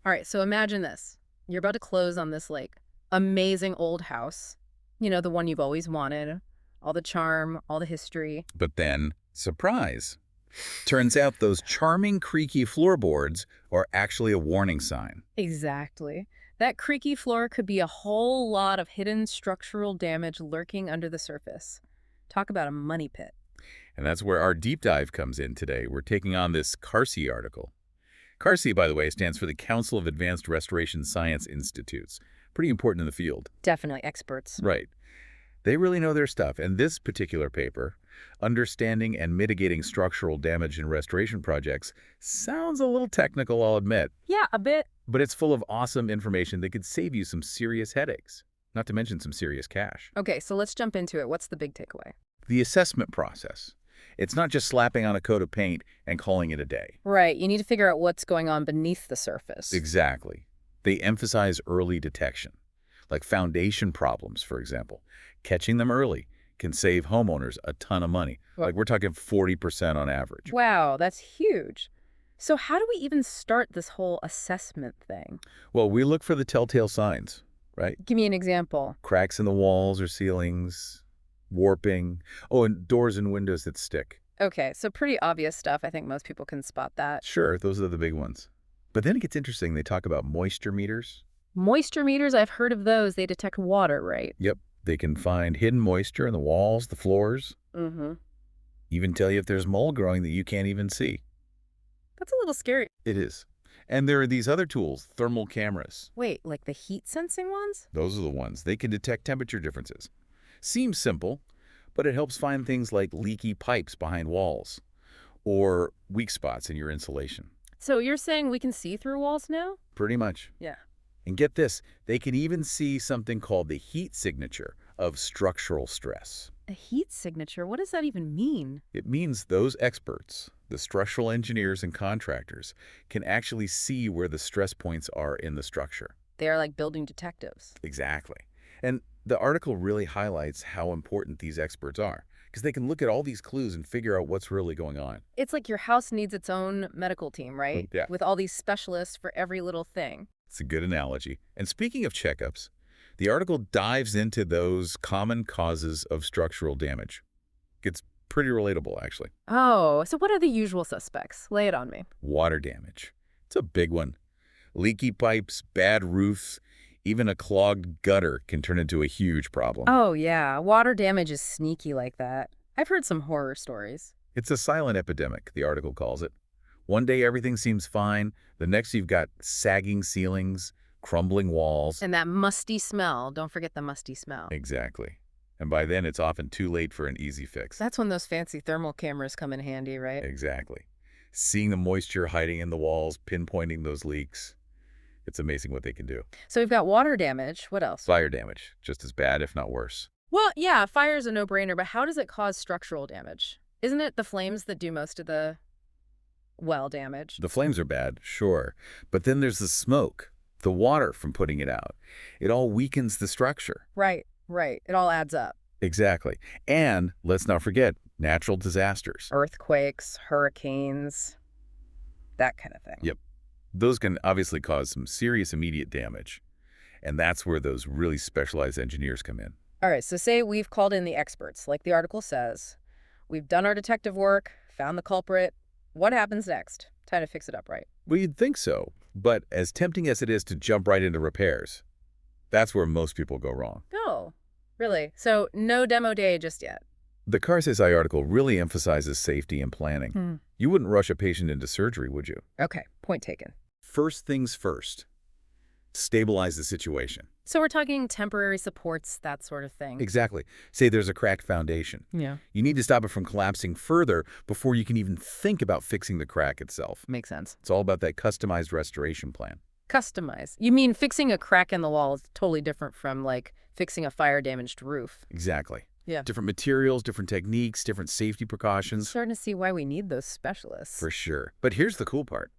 All right, so imagine this. You're about to close on this, like, amazing old house. You know, the one you've always wanted. All the charm, all the history. But then, surprise. Turns out those charming creaky floorboards are actually a warning sign. Exactly. That creaky floor could be a whole lot of hidden structural damage lurking under the surface. Talk about a money pit. And that's where our deep dive comes in today. We're taking on this CARSI article. CARSI, by the way, stands for the Council of Advanced Restoration Science Institutes. Pretty important in the field. Definitely experts. Right. They really know their stuff. And this particular paper, Understanding and Mitigating Structural Damage in Restoration Projects, sounds a little technical, I'll admit. Yeah, a bit. But it's full of awesome information that could save you some serious headaches, not to mention some serious cash. Okay, so let's jump into it. What's the big takeaway? The assessment process. It's not just slapping on a coat of paint and calling it a day. Right, you need to figure out what's going on beneath the surface. Exactly. They emphasize early detection, like foundation problems, for example. Catching them early can save homeowners a ton of money. Like we're talking 40% on average. Wow, that's huge. So how do we even start this whole assessment thing? Well, we look for the telltale signs, right? Give me an example. Cracks in the walls or ceilings, warping. Oh, and doors and windows that stick. Okay, so pretty obvious stuff. I think most people can spot that. Sure, those are the big ones. But then it gets interesting. They talk about moisture meters. Moisture meters, I've heard of those. They detect water, right? Yep, they can find hidden moisture in the walls, the floors, Mm-hmm. even tell you if there's mold growing that you can't even see. That's a little scary. It is. And there are these other tools, thermal cameras. Wait, like the heat sensing ones? Those are the ones. They can detect temperature differences. Seems simple, but it helps find things like leaky pipes behind walls or weak spots in your insulation. So you're saying we can see through walls now? Pretty much. Yeah. And get this, they can even see something called the heat signature of structural stress. A heat signature? What does that even mean? It means those experts, the structural engineers and contractors, can actually see where the stress points are in the structure. They are like building detectives. Exactly. And the article really highlights how important these experts are, because they can look at all these clues and figure out what's really going on. It's like your house needs its own medical team, right? Yeah. With all these specialists for every little thing. It's a good analogy. And speaking of checkups, the article dives into those common causes of structural damage. It's pretty relatable, actually. Oh, so what are the usual suspects? Lay it on me. Water damage. It's a big one. Leaky pipes, bad roofs, even a clogged gutter can turn into a huge problem. Oh, yeah. Water damage is sneaky like that. I've heard some horror stories. It's a silent epidemic, the article calls it. One day everything seems fine. The next you've got sagging ceilings, crumbling walls. And that musty smell. Don't forget the musty smell. Exactly. And by then it's often too late for an easy fix. That's when those fancy thermal cameras come in handy, right? Exactly. Seeing the moisture hiding in the walls, pinpointing those leaks. It's amazing what they can do. So we've got water damage. What else? Fire damage, just as bad, if not worse. Well, yeah, fire's a no-brainer, but how does it cause structural damage? Isn't it the flames that do most of the, well, damage? The flames are bad, sure. But then there's the smoke, the water from putting it out. It all weakens the structure. Right, right. It all adds up. Exactly. And let's not forget natural disasters. Earthquakes, hurricanes, that kind of thing. Yep. Those can obviously cause some serious immediate damage. And that's where those really specialized engineers come in. All right, so say we've called in the experts, like the article says. We've done our detective work, found the culprit. What happens next? Time to fix it up, right? Well, you'd think so. But as tempting as it is to jump right into repairs, that's where most people go wrong. Oh, really? So no demo day just yet? The CARSI article really emphasizes safety and planning. You wouldn't rush a patient into surgery, would you? Okay, point taken. First things first. Stabilize the situation. So we're talking temporary supports, that sort of thing. Exactly. Say there's a cracked foundation. Yeah. You need to stop it from collapsing further before you can even think about fixing the crack itself. Makes sense. It's all about that customized restoration plan. Customize. You mean fixing a crack in the wall is totally different from, like, fixing a fire-damaged roof. Exactly. Yeah. Different materials, different techniques, different safety precautions. Starting to see why we need those specialists. For sure. But here's the cool part.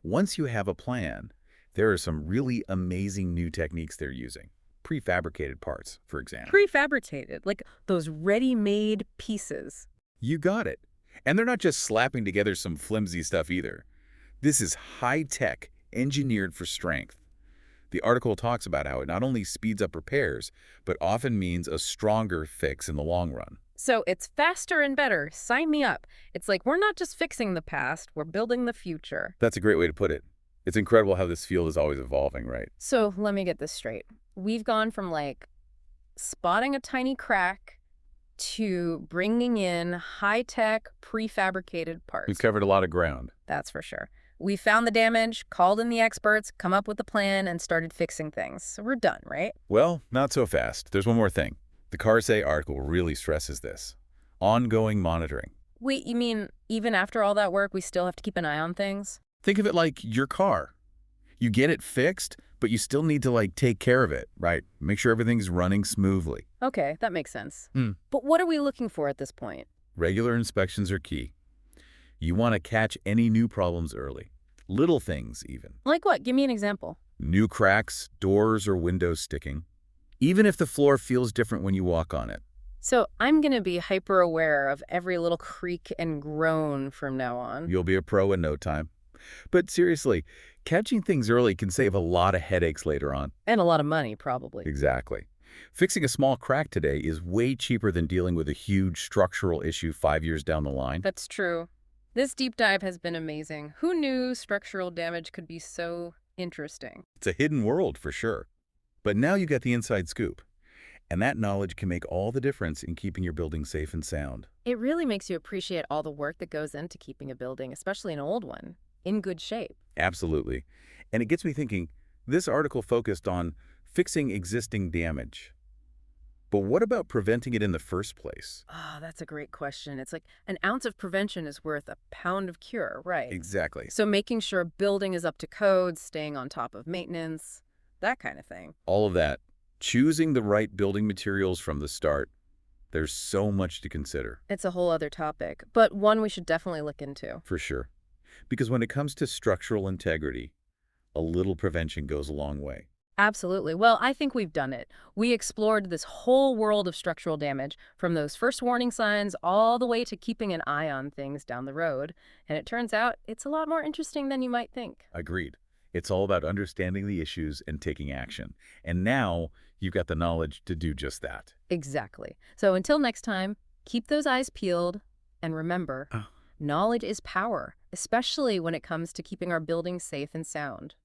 Once you have a plan, there are some really amazing new techniques they're using. Prefabricated parts, for example. Prefabricated, like those ready-made pieces. You got it. And they're not just slapping together some flimsy stuff either. This is high-tech, engineered for strength. The article talks about how it not only speeds up repairs, but often means a stronger fix in the long run. So it's faster and better. Sign me up. It's like we're not just fixing the past, we're building the future. That's a great way to put it. It's incredible how this field is always evolving, right? So let me get this straight. We've gone from like spotting a tiny crack to bringing in high-tech prefabricated We've parts. covered a lot of ground. That's for sure. We found the damage, called in the experts, come up with a plan, and started fixing things. So we're done, right? Well, not so fast. There's one more thing. The CARSI article really stresses this. Ongoing monitoring. Wait, you mean even after all that work, we still have to keep an eye on things? Think of it like your car. You get it fixed, but you still need to take care of it, right? Make sure everything's running smoothly. Okay, that makes sense. Hmm. But what are we looking for at this point? Regular inspections are key. You want to catch any new problems early. Little things, even. Like what? Give me an example. New cracks, doors or windows sticking. Even if the floor feels different when you walk on it. So I'm going to be hyper aware of every little creak and groan from now on. You'll be a pro in no time. But seriously, catching things early can save a lot of headaches later on. And a lot of money, probably. Exactly. Fixing a small crack today is way cheaper than dealing with a huge structural issue 5 years down the line. That's true. This deep dive has been amazing. Who knew structural damage could be so interesting? It's a hidden world for sure. But now you got the inside scoop. And that knowledge can make all the difference in keeping your building safe and sound. It really makes you appreciate all the work that goes into keeping a building, especially an old one, in good shape. Absolutely. And it gets me thinking, this article focused on fixing existing damage. But what about preventing it in the first place? Ah, that's a great question. It's like an ounce of prevention is worth a pound of cure, right? Exactly. So making sure a building is up to code, staying on top of maintenance, that kind of thing. All of that. Choosing the right building materials from the start. There's so much to consider. It's a whole other topic, but one we should definitely look into. For sure. Because when it comes to structural integrity, a little prevention goes a long way. Absolutely. Well, I think we've done it. We explored this whole world of structural damage, from those first warning signs all the way to keeping an eye on things down the road. And it turns out it's a lot more interesting than you might think. Agreed. It's all about understanding the issues and taking action. And now you've got the knowledge to do just that. Exactly. So until next time, keep those eyes peeled. And remember, knowledge is power, especially when it comes to keeping our buildings safe and sound.